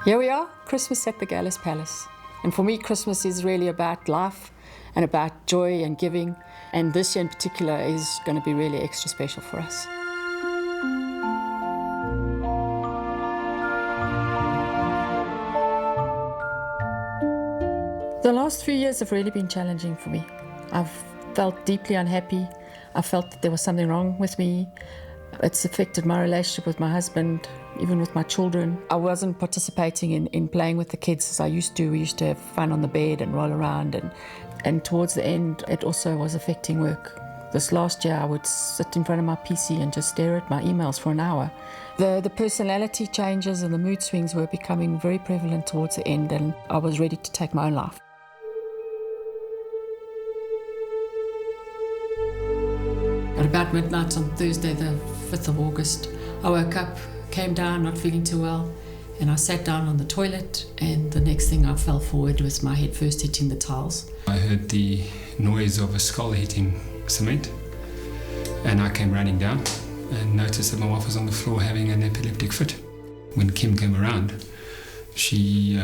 Here we are, Christmas at the Gallus Palace. And for me, Christmas is really about life and about joy and giving. And this year in particular is going to be really extra special for us. The last few years have really been challenging for me. I've felt deeply unhappy. I felt that there was something wrong with me. It's affected my relationship with my husband, even with my children. I wasn't participating in playing with the kids as I used to. We used to have fun on the bed and roll around. And towards the end, it also was affecting work. This last year, I would sit in front of my PC and just stare at my emails for an hour. The personality changes and the mood swings were becoming very prevalent towards the end, and I was ready to take my own life. At about midnight on Thursday, the 5th of August, I woke up, came down not feeling too well, and I sat down on the toilet, and the next thing I fell forward with my head first hitting the tiles. I heard the noise of a skull hitting cement, and I came running down and noticed that my wife was on the floor having an epileptic fit. When Kim came around, she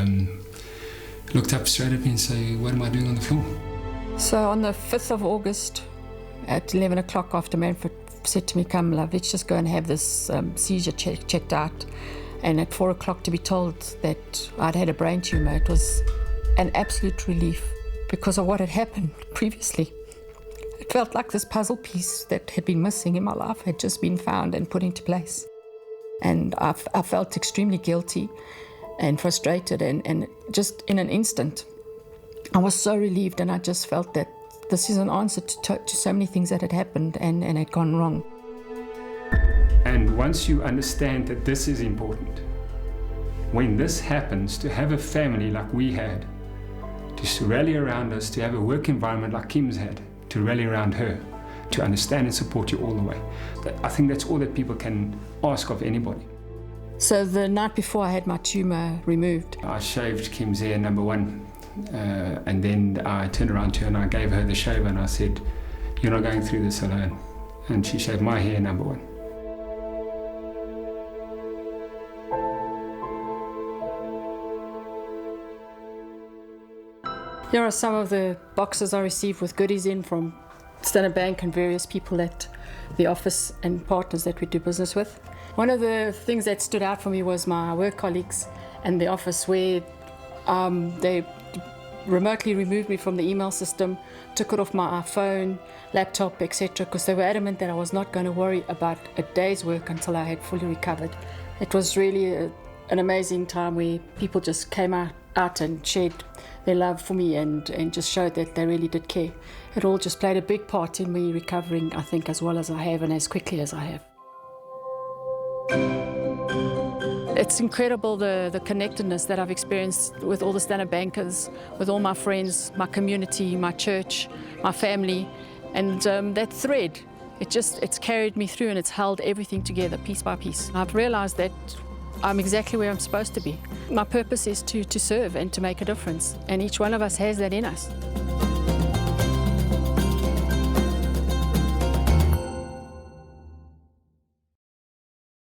looked up straight at me and said, "What am I doing on the floor?" So on the 5th of August, at 11 o'clock after Manfred said to me, "Come, love, let's just go and have this seizure checked out." And at 4 o'clock to be told that I'd had a brain tumour, it was an absolute relief because of what had happened previously. It felt like this puzzle piece that had been missing in my life had just been found and put into place. And I felt extremely guilty and frustrated, and just in an instant, I was so relieved, and I just felt that this is an answer to so many things that had happened and had gone wrong. And once you understand that this is important, when this happens, to have a family like we had, to rally around us, to have a work environment like Kim's had, to rally around her, to understand and support you all the way. I think that's all that people can ask of anybody. So the night before I had my tumour removed, I shaved Kim's hair, number one. And then I turned around to her and I gave her the shave and I said, "You're not going through this alone." And she shaved my hair, number one. Here are some of the boxes I received with goodies in from Standard Bank and various people at the office and partners that we do business with. One of the things that stood out for me was my work colleagues and the office, where they remotely removed me from the email system, took it off my phone, laptop, etc., because they were adamant that I was not going to worry about a day's work until I had fully recovered. It was really an amazing time where people just came out and shared their love for me and just showed that they really did care. It all just played a big part in me recovering, I think, as well as I have and as quickly as I have. It's incredible the connectedness that I've experienced with all the Standard Bankers, with all my friends, my community, my church, my family, and that thread, it's carried me through and it's held everything together piece by piece. I've realized that I'm exactly where I'm supposed to be. My purpose is to serve and to make a difference, and each one of us has that in us.